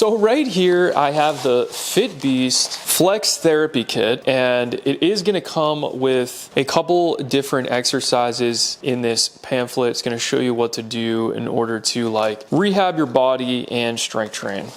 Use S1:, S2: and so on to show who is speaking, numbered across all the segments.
S1: So right here, I have the FitBeast Flex Therapy Kit, and it is gonna come with a couple different exercises in this pamphlet. It's gonna show you what to do in order to like rehab your body and strength train.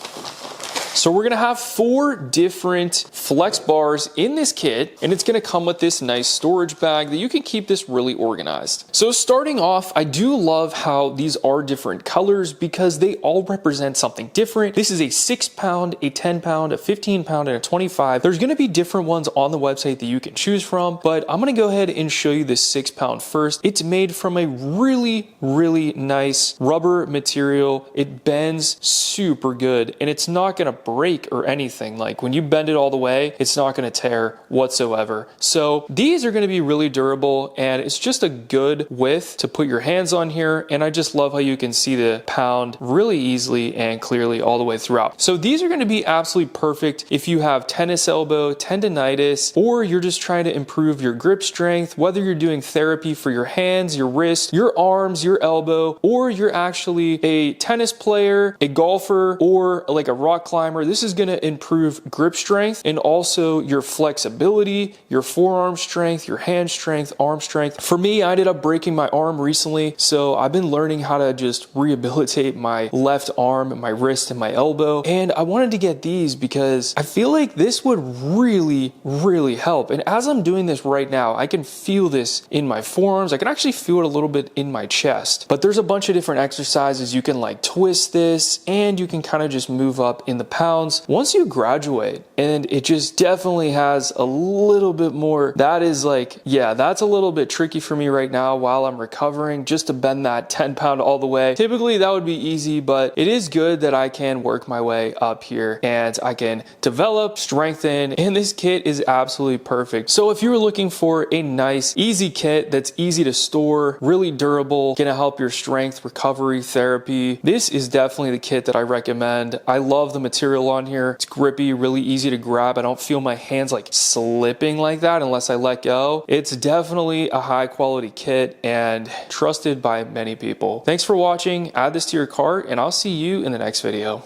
S1: So we're gonna have 4 different flex bars in this kit, and it's gonna come with this nice storage bag that you can keep this really organized. So starting off, I do love how these are different colors because they all represent something different. This is a 6 pound, a 10 pound, a 15 pound, and a 25. There's gonna be different ones on the website that you can choose from, but I'm gonna go ahead and show you this 6 pound first. It's made from a really, really nice rubber material. It bends super good, and it's not gonna break or anything. Like when you bend it all the way, it's not going to tear whatsoever. So these are going to be really durable, and it's just a good width to put your hands on here. And I just love how you can see the pound really easily and clearly all the way throughout. So these are going to be absolutely perfect if you have tennis elbow, tendonitis, or you're just trying to improve your grip strength, whether you're doing therapy for your hands, your wrist, your arms, your elbow, or you're actually a tennis player, a golfer, or like a rock climber. This is going to improve grip strength and also your flexibility, your forearm strength, your hand strength, arm strength. For me, I ended up breaking my arm recently, so I've been learning how to just rehabilitate my left arm, my wrist, and my elbow. And I wanted to get these because I feel like this would really, really help. And as I'm doing this right now, I can feel this in my forearms. I can actually feel it a little bit in my chest. But there's a bunch of different exercises. You can like twist this, and you can kind of just move up in the pounds once you graduate, and it just definitely has a little bit more. That is like, yeah, that's a little bit tricky for me right now while I'm recovering, just to bend that 10 pound all the way. Typically that would be easy, but it is good that I can work my way up here and I can develop, strengthen, and this kit is absolutely perfect. So if you're looking for a nice, easy kit that's easy to store, really durable, gonna help your strength, recovery, therapy, this is definitely the kit that I recommend. I love the material on here. It's grippy, really easy to grab. I don't feel my hands like slipping like that unless I let go. It's definitely a high quality kit and trusted by many people. Thanks for watching. Add this to your cart, and I'll see you in the next video.